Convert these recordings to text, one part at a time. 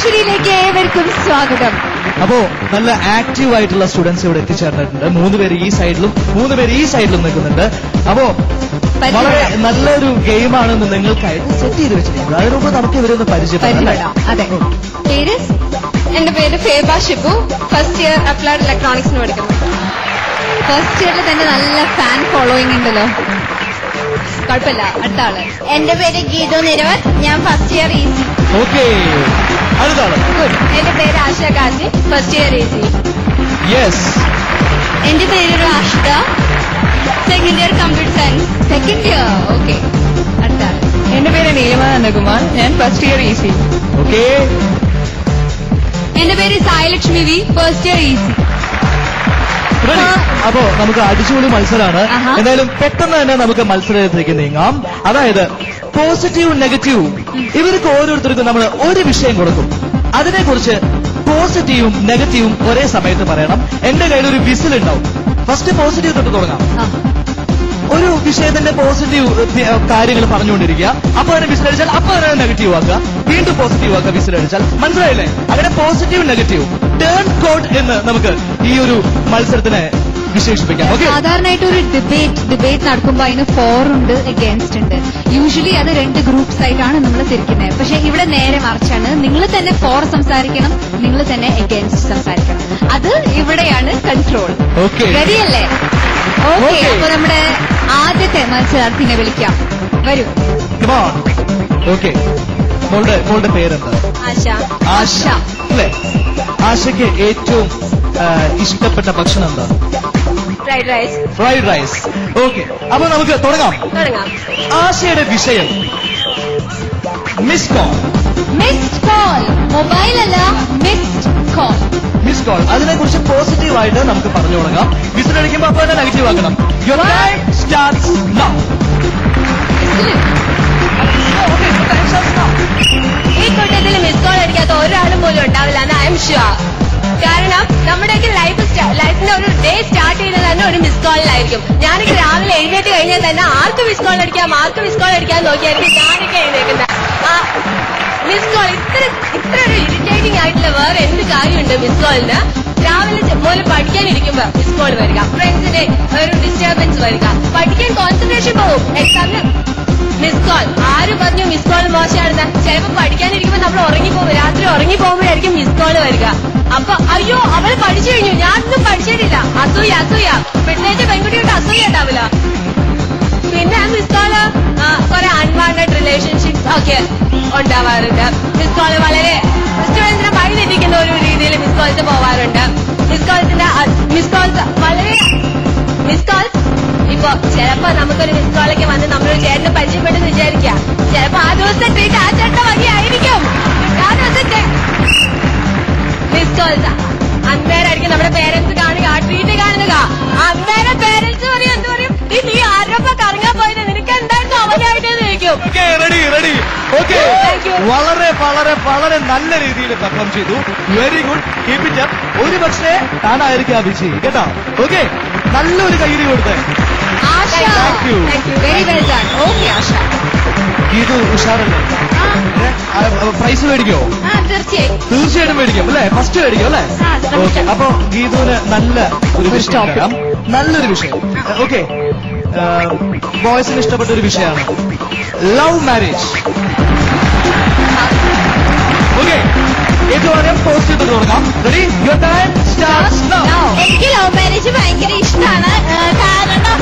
അഞ്ജലിയിലേക്ക് ഏവർക്കും സ്വാഗതം. അപ്പോ നല്ല ആക്റ്റീവ് ആയിട്ടുള്ള സ്റ്റുഡൻസ് ഇവിടെ എത്തിച്ചേർന്നിട്ടുണ്ട്. 3 പേര് ഈ സൈഡിലും 3 പേര് ഈ സൈഡിലും നിൽക്കുന്നുണ്ട്. അപ്പോ വളരെ നല്ലൊരു ഗെയിമാണെന്ന് നിങ്ങൾക്കായിട്ട് സെറ്റ് ചെയ്ത് വെച്ചിരിക്കുന്നത്. അതിന് മുമ്പ് നമുക്ക് ഇവരൊന്ന് പരിചയപ്പെടാം. അതെ, പേര്? എന്റെ പേര് Feba Shibu. First year applied ഇലക്ട്രോണിക്സിന് പഠിക്കുന്നു. ഫസ്റ്റ് ഇയറിൽ തന്നെ നല്ല ഫാൻ ഫോളോയിങ് ഉണ്ടല്ലോ. കുഴപ്പമില്ല. അടുത്ത ആള്. എന്റെ പേര് ഗീതു നിരവത്. ഞാൻ ഫസ്റ്റ് ഇയർ ഈസി. ഓക്കെ, അടുത്താണ്. എന്റെ പേര് Asha Kashi. First year EC. Yes. എന്റെ പേര് Rashida. Second year computer science. Second year. Okay, അടുത്ത ആള്. എന്റെ പേര് നീലിമ നന്ദകുമാർ. ഞാൻ ഫസ്റ്റ് ഇയർ ഈസി. ഓക്കെ. എന്റെ പേര് Sailakshmi V. First year easy. അപ്പോ നമുക്ക് അടിച്ചുപൊളി മത്സരമാണ്. എന്തായാലും പെട്ടെന്ന് തന്നെ നമുക്ക് മത്സരത്തിലേക്ക് നീങ്ങാം. അതായത് പോസിറ്റീവും നെഗറ്റീവും ഇവർക്ക് ഓരോരുത്തർക്കും നമ്മൾ ഒരു വിഷയം കൊടുക്കും. അതിനെക്കുറിച്ച് പോസിറ്റീവും നെഗറ്റീവും ഒരേ സമയത്ത് പറയണം. എന്റെ കയ്യിൽ ഒരു വിസിൽ ഉണ്ടാവും. ഫസ്റ്റ് പോസിറ്റീവ് തൊട്ട് തുടങ്ങാം. ഒരു വിഷയത്തിന്റെ പോസിറ്റീവ് കാര്യങ്ങൾ പറഞ്ഞുകൊണ്ടിരിക്കുക. അപ്പൊ അതിനെ വിസിലടിച്ചാൽ അപ്പൊ അതിനെ നെഗറ്റീവ് ആക്കുക. വീണ്ടും പോസിറ്റീവ് ആക്കുക വിസിലടിച്ചാൽ. മനസ്സിലായില്ലേ? അങ്ങനെ പോസിറ്റീവ് നെഗറ്റീവ് ടേൺ കോഡ് എന്ന് നമുക്ക് ഈ ഒരു മത്സരത്തിനെ വിശേഷിപ്പിക്കാം. സാധാരണയായിട്ട് ഒരു ഡിബേറ്റ് നടക്കുമ്പോൾ അതിന് ഫോർ ഉണ്ട്, എഗെയിൻസ്റ്റ് ഉണ്ട്. യൂഷ്വലി അത് 2 ഗ്രൂപ്പ്സ് ആയിട്ടാണ് നമ്മൾ തിരിക്കുന്നത്. പക്ഷെ ഇവിടെ നേരെ മറിച്ചാണ്. നിങ്ങൾ തന്നെ ഫോർ സംസാരിക്കണം, നിങ്ങൾ തന്നെ എഗെയിൻസ്റ്റ് സംസാരിക്കണം. അത് ഇവിടെയാണ് കൺട്രോൾ. റെഡിയല്ലേ? ഓക്കെ, അപ്പൊ നമ്മുടെ ആദ്യത്തെ മത്സരാർത്ഥിനെ വിളിക്കാം. വരൂ. ഓക്കെ, മോളുടെ പേരെന്താ? ആശ. ആശ അല്ലേ? ആശയ്ക്ക് ഏറ്റവും ഇഷ്ടപ്പെട്ട ഭക്ഷണം എന്താ? Fried rice. Fried rice. Okay, അപ്പൊ നമുക്ക് തുടങ്ങാം. ആശയുടെ വിഷയം miss call. Missed call. Mobile അല്ല, മിസ്ഡ് കോൾ. Miss call. അതിനെക്കുറിച്ച് പോസിറ്റീവായിട്ട് നമുക്ക് പറഞ്ഞു തുടങ്ങാം. വിസിലടിക്കുമ്പോ അപ്പൊ തന്നെ നെഗറ്റീവ് ആക്കണം. Your time starts now. ഈ കൂട്ടത്തിൽ മിസ് കോൾ അടിക്കാത്ത ഒരാളും പോലും ഉണ്ടാവില്ല എന്ന് ഐ എം ഷുവർ. കാരണം നമ്മുടെയൊക്കെ ലൈഫിന്റെ ഒരു ഡേ സ്റ്റാർട്ട് ചെയ്യുന്നത് തന്നെ ഒരു മിസ് കോളിലായിരിക്കും. ഞാനൊക്കെ രാവിലെ എഴുന്നേറ്റ് കഴിഞ്ഞാൽ തന്നെ ആർക്ക് മിസ് കോൾ അടിക്കാം നോക്കിയായിരിക്കും ഞാനൊക്കെ എഴുന്നേക്കുന്നത്. മിസ് കോൾ ഇത്ര ഒരു ഇറിറ്റേറ്റിംഗ് ആയിട്ടുള്ള വേറെ എന്ത് കാര്യമുണ്ട് മിസ് കോളിന്? രാവിലെ പോലെ പഠിക്കാനിരിക്കുമ്പോ മിസ് കോൾ വരിക, ഫ്രണ്ട്സിന്റെ ഒരു ഡിസ്റ്റർബൻസ് വരിക, പഠിക്കാൻ കോൺസെൻട്രേഷൻ പോവും, എക്സാമിന് മിസ് കോൾ. ആര് പറഞ്ഞു മിസ് കോൾ മോശമാണെന്ന്? ചിലപ്പോ പഠിക്കാനിരിക്കുമ്പോ നമ്മൾ ഉറങ്ങിപ്പോകും. രാത്രി ഉറങ്ങിപ്പോകുമ്പോഴായിരിക്കും മിസ് കോൾ വരിക. അപ്പൊ അയ്യോ അവള് പഠിച്ചു കഴിഞ്ഞു, ഞാനൊന്നും പഠിച്ചിട്ടില്ല. അസൂയ. പ്രത്യേകിച്ച് പെൺകുട്ടിയുടെ അസൂയ ഉണ്ടാവില്ല. പിന്നെ മിസ് കോള് കുറെ അൺവാണ്ടഡ് റിലേഷൻഷിപ്സ് ഒക്കെ ഉണ്ടാവാറുണ്ട്. മിസ് കോള് വളരെ സ്റ്റുഡൻസിനെ വഴിതെറ്റിക്കുന്ന ഒരു രീതിയിൽ മിസ് കോൾസ് പോവാറുണ്ട്. മിസ് കോൾസ് ഇപ്പൊ ചിലപ്പോ നമുക്കൊരു മിസ് കോളൊക്കെ വന്ന് നമ്മളൊരു ചേട്ടനെ പരിചയപ്പെട്ടെന്ന് വിചാരിക്കുക. ചിലപ്പോ ആ ദിവസത്തെ ട്രീറ്റ് ആ ചേട്ടന്റെ വഴിയായിരിക്കും. ആ ദിവസത്തെ മിസ് കോൾസ് അന്നേരമായിരിക്കും നമ്മുടെ പേരൻസ് കാണുക, ആ ട്രീറ്റ് കാണുക. അന്നേരം പേരൻസ് പറയും, എന്ത് പറയും? നീ ആരൊപ്പം കറങ്ങാൻ പോയത്, നിനക്ക് എന്തായിരുന്നു അവനായിട്ട് ചോദിക്കും. റെഡി. ഓക്കെ, വളരെ വളരെ വളരെ നല്ല രീതിയിൽ പെർഫോം ചെയ്തു. Very good, keep it up. ഒരു പക്ഷേ താനായിരിക്കും വിജയി കേട്ടോ. ഓക്കെ, നല്ലൊരു കൈയ്യടി കൊടുത്തേ. Very well done. ഓക്കെ ആശ. ഇത് ഉഷാറല്ലേ? പ്രൈസ് മേടിക്കോ? തീർച്ചയായിട്ടും മേടിക്കും അല്ലേ? ഫസ്റ്റ് മേടിക്കും അല്ലേ? ഓക്കെ, അപ്പൊ ഗീതുവിന് നല്ലൊരു വിഷയം. ഓക്കെ, ബോയ്സിന് ഇഷ്ടപ്പെട്ട ഒരു വിഷയമാണ് ലവ് മാരേജ്. ഓക്കെ, ഏറ്റവും ആദ്യം പോസ്റ്റ് ചെയ്ത് തുടങ്ങാം. Ready? Your time starts now. എനിക്ക് ലവ് മാരേജ് ഭയങ്കര ഇഷ്ടമാണ്. കാരണം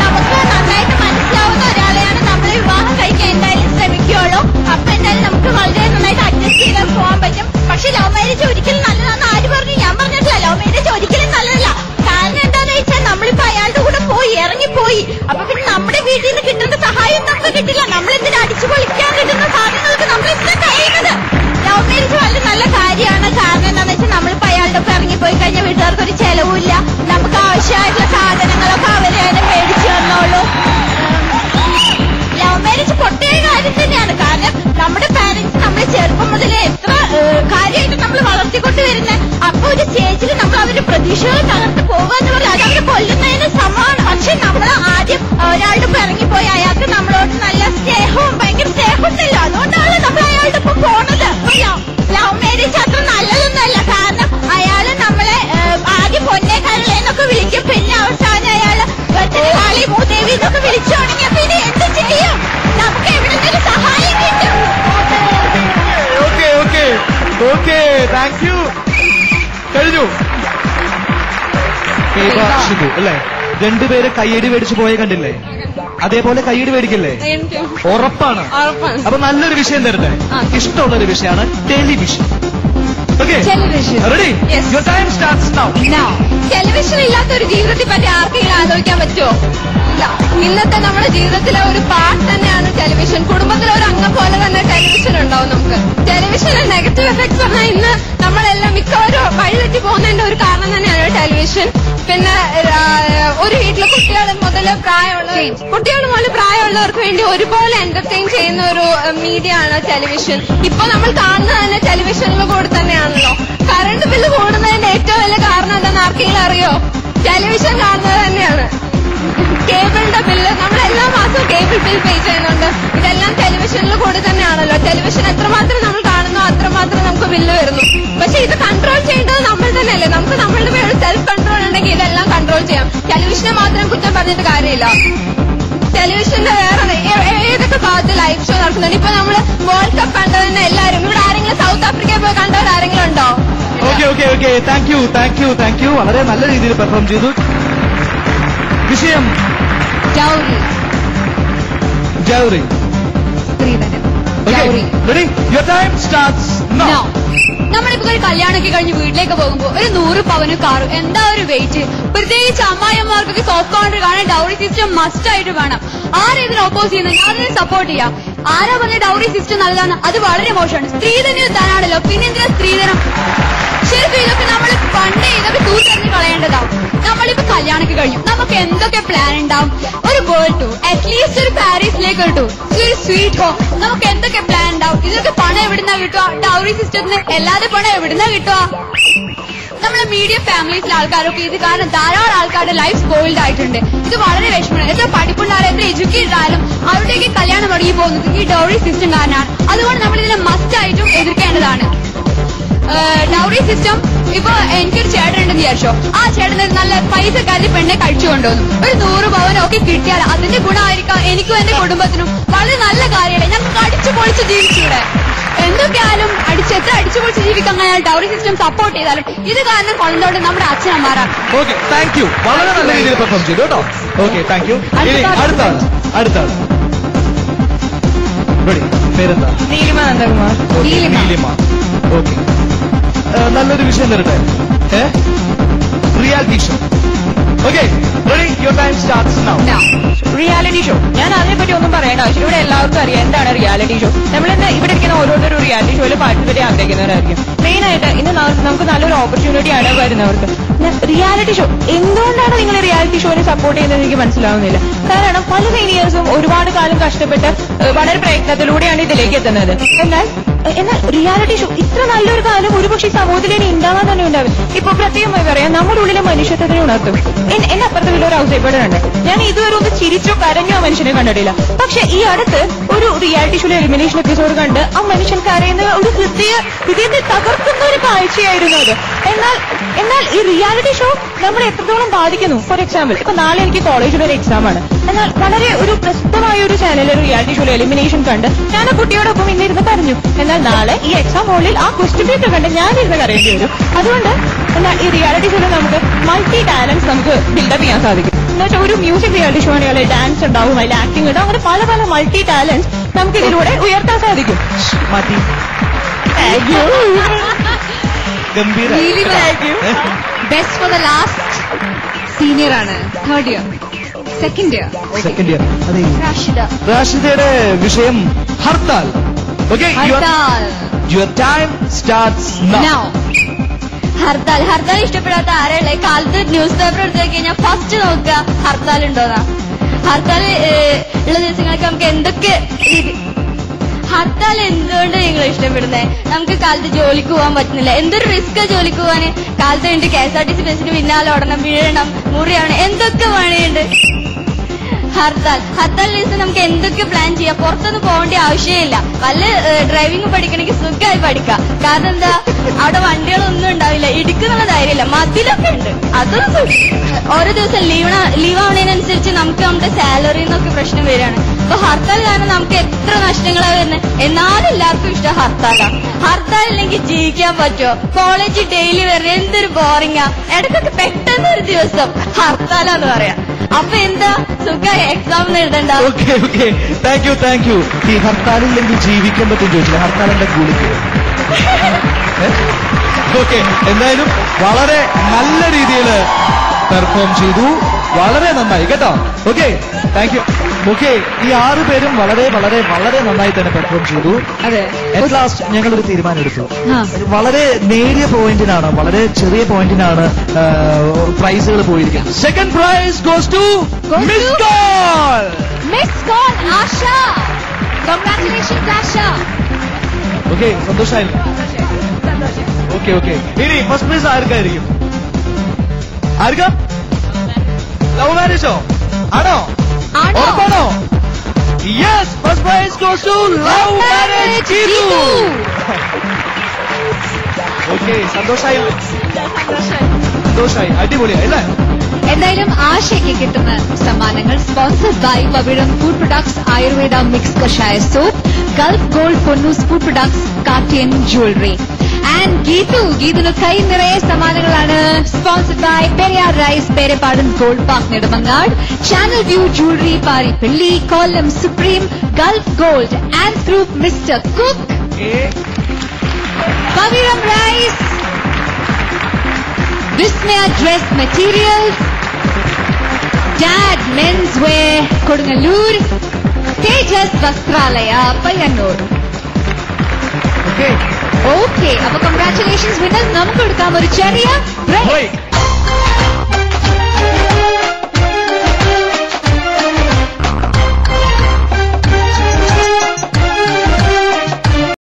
നമുക്ക് നന്നായിട്ട് മനസ്സിലാവുന്ന ഒരാളെയാണ് നമ്മൾ വിവാഹം കഴിക്കാൻ എന്തായാലും ശ്രമിക്കുകയുള്ളൂ. അപ്പൊ എന്തായാലും നമുക്ക് വളരെ നന്നായിട്ട് അഡ്ജസ്റ്റ് ചെയ്ത് പോകാൻ പറ്റും. പക്ഷെ ലവ് മാരേജ് ഒരിക്കലും നല്ലതാണെന്ന് ആര് പറഞ്ഞു? ഞാൻ പറഞ്ഞിട്ടില്ല. ലവ് മാരേജ് ഒരിക്കലും നല്ലതല്ല. കാരണം എന്താണെന്ന് വെച്ചാൽ നമ്മളിപ്പോ അയാളുടെ കൂടെ ഇറങ്ങിപ്പോയി. അപ്പൊ പിന്നെ നമ്മുടെ വീട്ടിൽ നിന്ന് കിട്ടുന്ന സഹായം നമുക്ക് കിട്ടില്ല. നമ്മളെന്തിനാ അടിച്ചു പൊളിക്കാൻ കിട്ടുന്ന സാധനങ്ങൾക്ക് നമ്മൾ ഇത്ര കഴിയുന്നത്? ലവ് മാരേജ് വളരെ നല്ല കാര്യമാണ്. കാരണം എന്താണെന്ന് വെച്ചാൽ നമ്മളിപ്പോ അയാളുടെ ഒപ്പം ഇറങ്ങിപ്പോയി കഴിഞ്ഞാൽ വീട്ടുകാർക്ക് ഒരു ചെലവുമില്ല. നമുക്ക് ആവശ്യമായിട്ടുള്ള സാധനങ്ങളൊക്കെ അവര് തന്നെ മേടിച്ചു തന്നോളൂ. എങ്കിൽ പിന്നെ അവസാനം അയാള് കാളി മൂദേവി എന്നൊക്കെ വിളിച്ചു തുടങ്ങിയ പിന്നെ എന്ത് ചെയ്യും? നമുക്ക് എവിടെ നിന്ന് സഹായം കിട്ടും? Okay thank you. കഴിഞ്ഞു. ഷിബു അല്ലേ? രണ്ടുപേര് കയ്യടി മേടിച്ചു പോയ കണ്ടില്ലേ? അതേപോലെ കയ്യടി മേടിക്കില്ലേ? ഉറപ്പാണ്. അപ്പൊ നല്ലൊരു വിഷയം തരട്ടെ. ഇഷ്ടമുള്ളൊരു വിഷയമാണ് ടെലിവിഷൻ. ടെലിവിഷൻ ഇല്ലാത്ത ഒരു ജീവിതത്തെ പറ്റി ആർക്കെങ്കിലും ആലോചിക്കാൻ പറ്റുമോ? ഇല്ല. ഇന്നത്തെ നമ്മുടെ ജീവിതത്തിലെ ഒരു പാർട്ട് തന്നെയാണ് ടെലിവിഷൻ. കുടുംബത്തിലെ ഒരു അംഗം പോലെ തന്നെ ടെലിവിഷൻ ഉണ്ടാവും നമുക്ക്. ടെലിവിഷന് നെഗറ്റീവ് എഫക്ട്സ് പറഞ്ഞാൽ ഇന്ന് നമ്മളെല്ലാം മിക്കവരും വഴിതെറ്റി പോകുന്നതിന്റെ ഒരു കാരണം തന്നെയാണ് ടെലിവിഷൻ. പിന്നെ ഒരു വീട്ടിലെ കുട്ടികൾ മുതൽ പ്രായമുള്ളവർക്ക് വേണ്ടി ഒരുപോലെ എന്റർടൈൻ ചെയ്യുന്ന ഒരു മീഡിയ ആണ് ടെലിവിഷൻ. ഇപ്പൊ നമ്മൾ കാണുന്നത് തന്നെ ടെലിവിഷനിൽ കൂടെ തന്നെയാണല്ലോ. കറണ്ട് ബില്ല് കൂടുന്നതിന്റെ ഏറ്റവും വലിയ കാരണം എന്താണെന്ന് ആർക്കെങ്കിലും അറിയോ? ടെലിവിഷൻ കാണുന്നത് തന്നെയാണ്. കേബിളിന്റെ ബില്ല് നമ്മൾ എല്ലാ മാസവും കേബിൾ ബിൽ പേ ചെയ്യുന്നുണ്ട്. ഇതെല്ലാം ടെലിവിഷനിൽ കൂടെ തന്നെയാണല്ലോ. ടെലിവിഷൻ എത്രമാത്രം നമ്മൾ കാണുന്നു അത്രമാത്രം നമുക്ക് ബില്ല് വരുന്നു. പക്ഷെ ഇത് കൺട്രോൾ ചെയ്യേണ്ടത് നമ്മൾ തന്നെയല്ലേ? നമുക്ക് നമ്മളുടെ മേലെ സെൽഫ് കൺട്രോൾ ഉണ്ടെങ്കിൽ ഇതെല്ലാം കൺട്രോൾ ചെയ്യാം. ടെലിവിഷനെ മാത്രം കുറ്റം പറഞ്ഞിട്ട് കാര്യമില്ല. ടെലിവിഷന്റെ വേറെ ഏതൊക്കെ ഭാഗത്ത് ലൈവ് ഷോ നടക്കുന്നുണ്ട്. ഇപ്പൊ നമ്മള് വേൾഡ് കപ്പ് കണ്ടത് തന്നെ എല്ലാവരും. ഇവിടെ ആരെങ്കിലും സൗത്ത് ആഫ്രിക്കയിൽ പോയി കണ്ടവർ ആരെങ്കിലും ഉണ്ടോ? Thank you. വളരെ നല്ല രീതിയിൽ പെർഫോം ചെയ്തു. വിഷയം ജൗറി. നമ്മളിപ്പോ ഒരു കല്യാണമൊക്കെ കഴിഞ്ഞ് വീട്ടിലേക്ക് പോകുമ്പോ ഒരു 100 പവന് കാറും എന്താ ഒരു വെയിറ്റ്. പ്രത്യേകിച്ച് അമ്മായിയമ്മമാർക്കൊക്കെ സോഫ്റ്റ് കോർണർ കാണാൻ ഡൗറി സിസ്റ്റം മസ്റ്റ് ആയിട്ട് വേണം. ആരും ഇതിന് ഓപ്പോസ് ചെയ്യുന്നത് ഞാനതിനെ സപ്പോർട്ട് ചെയ്യാം. ആരാ പറഞ്ഞ ഡൗറി സിസ്റ്റം നല്ലതാണ്? അത് വളരെ മോശമാണ്. സ്ത്രീധനം താനാണല്ലോ. പിന്നെന്തിനാ സ്ത്രീധനം? ശരിക്കും ഇതൊക്കെ നമ്മൾ പണ്ടേ ഇതൊക്കെ തൂത്തെറിഞ്ഞ് കളയേണ്ടതാവും. നമ്മളിപ്പോ കല്യാണമൊക്കെ കഴിഞ്ഞു. നമുക്ക് എന്തൊക്കെ പ്ലാൻ ഉണ്ടാവും? ഒരു വേൾഡ് ടൂർ, അറ്റ്ലീസ്റ്റ് ഒരു പാരീസിലേക്ക് ഒരു ടൂർ, ഒരു സ്വീറ്റ് ഹോം. നമുക്ക് എന്തൊക്കെ പ്ലാൻ ഉണ്ടാവും? ഇതൊക്കെ പണം എവിടുന്നാ കിട്ടുക? ഡൗറി സിസ്റ്റത്തിന് എല്ലാതെ പണം എവിടുന്നാ കിട്ടുക? നമ്മളെ മീഡിയം ഫാമിലീസിലെ ആൾക്കാരൊക്കെ ഇത് കാരണം ധാരാളം ആൾക്കാരുടെ ലൈഫ് സ്പോയിൽഡ് ആയിട്ടുണ്ട്. ഇത് വളരെ വിഷമമാണ്. എത്ര പഠിപ്പുണ്ടായാലും എത്ര എഡ്യൂക്കേറ്റഡ് ആയാലും അവരുടെയൊക്കെ കല്യാണം തുടങ്ങി പോകുന്നത് ഈ ഡൗറി സിസ്റ്റം കാരണമാണ്. അതുകൊണ്ട് നമ്മൾ ഇതിനെ മസ്റ്റ് ആയിട്ടും എതിർക്കേണ്ടതാണ്. ഡൗറി സിസ്റ്റം ഇപ്പൊ എനിക്കൊരു ചേട്ടനുണ്ടെന്ന് വിചാരിച്ചോ. ആ ചേട്ടന് നല്ല പൈസക്കാരി പെണ്ണെ കഴിച്ചു കൊണ്ടുവന്നു. ഒരു 100 പവനൊക്കെ കിട്ടിയാൽ അതിന്റെ ഗുണമായിരിക്കാം എനിക്കും എന്റെ കുടുംബത്തിനും. വളരെ നല്ല കാര്യമല്ലേ? ഞങ്ങൾക്ക് അടിച്ചു പൊളിച്ച് ജീവിച്ചൂടെ? എന്തൊക്കെയായാലും എത്ര അടിച്ചു പൊളിച്ച് ജീവിക്കാൻ ഡൗറി സിസ്റ്റം സപ്പോർട്ട് ചെയ്താലും ഇത് കാരണം കൊണ്ടോണ്ട് നമ്മുടെ അച്ഛനമ്മമാരാണ്. വളരെ നല്ല രീതിയിൽ പെർഫോം ചെയ്തു കേട്ടോ. പേരെന്താ? നീലിമ നന്ദകുമാർ. ഓക്കെ, നല്ലൊരു വിഷയം തരട്ടെ. Reality show. റിയാലിറ്റി ഷോ ഞാൻ അതിനെപ്പറ്റി ഒന്നും പറയേണ്ട ആവശ്യം. ഇവിടെ എല്ലാവർക്കും അറിയാം എന്താണ് റിയാലിറ്റി ഷോ. നമ്മളിന്ന് ഇവിടെ ഇരിക്കുന്ന ഓരോരുത്തരും റിയാലിറ്റി ഷോയിൽ പാർട്ടിസിപ്പേറ്റ് ആഗ്രഹിക്കുന്നവരായിരിക്കും. മെയിൻ ആയിട്ട് ഇന്ന് നമുക്ക് നല്ലൊരു ഓപ്പർച്യൂണിറ്റി ആണ് വരുന്നവർക്ക്. റിയാലിറ്റി ഷോ എന്തുകൊണ്ടാണ് നിങ്ങൾ റിയാലിറ്റി ഷോനെ സപ്പോർട്ട് ചെയ്യുന്നത് എനിക്ക് മനസ്സിലാവുന്നില്ല. കാരണം പല സീനിയേഴ്സും ഒരുപാട് കാലം കഷ്ടപ്പെട്ട് വളരെ പ്രയത്നത്തിലൂടെയാണ് ഇതിലേക്ക് എത്തുന്നത്. എന്നാൽ റിയാലിറ്റി ഷോ ഇത്ര നല്ലൊരു കാലം ഒരുപക്ഷെ സമൂഹത്തിൽ ഇനി ഉണ്ടാവാൻ തന്നെ ഉണ്ടാവും. ഇപ്പൊ പ്രത്യേകമായി പറയാം, നമ്മുടെ ഉള്ളിലെ മനുഷ്യത്വത്തിനെ ഉണർത്തും. എന്നെ അപ്പുറത്തെ ഒരു ഔസേപ്പേടുണ്ട്. ഞാൻ ഇതുവരെ ഒന്ന് ചിരിച്ചോ കരഞ്ഞോ ആ മനുഷ്യനെ കണ്ടിട്ടില്ല. പക്ഷെ ഈ അടുത്ത് ഒരു റിയാലിറ്റി ഷോയിലെ എലിമിനേഷൻ എപ്പിസോഡ് കണ്ട് ആ മനുഷ്യൻ കരയുന്ന ഒരു ഹൃദയത്തെ തകർക്കുന്ന ഒരു കാഴ്ചയായിരുന്നു അത്. എന്നാൽ ഈ റിയാലിറ്റി ഷോ നമ്മളെ എത്രത്തോളം ബാധിക്കുന്നു. ഫോർ എക്സാമ്പിൾ, ഇപ്പൊ നാളെ എനിക്ക് കോളേജിൽ ഒരു എക്സാം ആണ്. എന്നാൽ വളരെ ഒരു പ്രസിദ്ധമായ ഒരു ചാനലിൽ റിയാലിറ്റി ഷോയിലെ എലിമിനേഷൻ കണ്ട് ഞാൻ ആ കുട്ടിയോടൊപ്പം ഇന്നിരുന്ന് പറഞ്ഞു. എന്നാൽ നാളെ ഈ എക്സാം ഹോളിൽ ആ ക്വസ്റ്റ്യൻ പേപ്പർ കണ്ട് ഞാനിരുന്ന് കരയേണ്ടി വരും. അതുകൊണ്ട് എന്നാൽ ഈ റിയാലിറ്റി ഷോയിൽ നമുക്ക് മൾട്ടി ടാലൻസ് നമുക്ക് ബിൽഡപ്പ് ചെയ്യാൻ സാധിക്കും. എന്നുവെച്ചാൽ ഒരു മ്യൂസിക് റിയാലിറ്റി ഷോ ആണെങ്കിൽ അതിൽ ഡാൻസ് ഉണ്ടാവും, അതിൽ ആക്ടിംഗ് ഉണ്ടാവും. അങ്ങനെ പല പല മൾട്ടി ടാലൻസ് നമുക്ക് ഇതിലൂടെ ഉയർത്താൻ സാധിക്കും. Best for the last senior ആണ്. Third year, second year. റാഷിദയുടെ വിഷയം hartal. Your time starts now. Hartal ഇഷ്ടപ്പെടാത്ത ആരെയുള്ള കാലത്ത് ന്യൂസ് പേപ്പർ എടുത്ത് നോക്കി കഴിഞ്ഞാൽ ഫസ്റ്റ് നോക്കുക ഹർത്താൽ ഉണ്ടോന്നാ. ഹർത്താൽ ഉള്ള ദിവസങ്ങൾക്ക് നമുക്ക് എന്തൊക്കെ ഹർത്താൽ എന്തുകൊണ്ട് നിങ്ങൾ ഇഷ്ടപ്പെടുന്നത്? നമുക്ക് കാലത്ത് ജോലിക്ക് പോകാൻ പറ്റുന്നില്ല. എന്തൊരു റിസ്ക്കാ ജോലിക്ക് പോകാന്. കാലത്ത് വേണ്ടി KSRTC ബസ്സിന് പിന്നാലെ ഓടണം, വീഴണം, മുറിയാവണം, എന്തൊക്കെ പണിയുണ്ട്. ഹർത്താൽ ദിവസം നമുക്ക് എന്തൊക്കെ പ്ലാൻ ചെയ്യാം. പുറത്തൊന്നും പോകേണ്ട ആവശ്യമില്ല. വല്ല ഡ്രൈവിംഗ് പഠിക്കണമെങ്കിൽ സുഖമായി പഠിക്കാം. കാരണം എന്താ, അവിടെ വണ്ടികളൊന്നും ഉണ്ടാവില്ല, ഇടിക്കുന്നുള്ള ധൈര്യമില്ല, മതിലൊക്കെ ഉണ്ട്. അതൊന്നും ഓരോ ദിവസം ലീവ് ആവുന്നതിനനുസരിച്ച് നമുക്ക് നമ്മുടെ സാലറിന്നൊക്കെ പ്രശ്നം വരികയാണ്. അപ്പൊ ഹർത്താൽ കാരണം നമുക്ക് എത്ര നഷ്ടങ്ങളാണ് വരുന്നത്. എന്നാലും എല്ലാവർക്കും ഇഷ്ടം ഹർത്താലാണ്. ഹർത്താൽ ഇല്ലെങ്കിൽ ജീവിക്കാൻ പറ്റുമോ? കോളേജ് ഡെയിലി വരുന്നത് എന്തൊരു ബോറിങ്ങാ. ഇടയ്ക്കൊക്കെ പെട്ടെന്ന് ഒരു ദിവസം ഹർത്താലാന്ന് പറയാം. അപ്പൊ എന്താ സുഖമായി എക്സാം എഴുതണ്ട. Thank you. ഈ ഹർത്താലില്ലെങ്കിൽ ജീവിക്കാൻ പറ്റും ചോദിച്ചില്ല. ഹർത്താലിന്റെ ഗുളിക്ക് ഓക്കെ. എന്തായാലും വളരെ നല്ല രീതിയിൽ പെർഫോം ചെയ്തു. വളരെ നന്നായി കേട്ടോ. Okay, thank you. ഓക്കെ, ഈ 6 പേരും വളരെ വളരെ വളരെ നന്നായി തന്നെ പെർഫോം ചെയ്തു. അറ്റ് ലാസ്റ്റ് ഞങ്ങളൊരു തീരുമാനം എടുത്തു. വളരെ നേരിയ പോയിന്റിനാണ്, വളരെ ചെറിയ പോയിന്റിനാണ് പ്രൈസുകൾ പോയിരിക്കുന്നത്. Second prize goes to miss കോൾ ആശ. കൺഗ്രാറ്റുലേഷൻസ് ആശ. ഓക്കെ, സന്തോഷമായില്ലേ? ഓക്കെ. ഇനി ഫസ്റ്റ് പ്രൈസ് ആർക്കായിരിക്കും? ലവ് മാരേജോ ആണോ? ഉറപ്പാണോ? Yes, first prize goes to love marriage Geethu. Okay, സന്തോഷായി. അടിപൊളിയായി അല്ലേ? എന്തായാലും ആശയ്ക്ക് കിട്ടുന്ന സമ്മാനങ്ങൾ sponsored by Pavizham food products, Ayurveda mix kashaya soap, Gulf gold Ponnoos food products, Kartiyan jewellery. And ഗീതുന് കൈ നിറയെ സമ്മാനങ്ങളാണ്. Sponsored by Periyar rice, Pereppadan gold park Nedumangad, channel view jewellery Paripally, Kollam supreme, Gulf gold, and group mister cook, Pavizham rice, Vismaya dress materials, dad men's wear Kodungallur, Thejas Vasthralaya Payyanur. Okay, അപ്പൊ congratulations winners. നമുക്ക് എടുക്കാം ഒരു ചെറിയ break.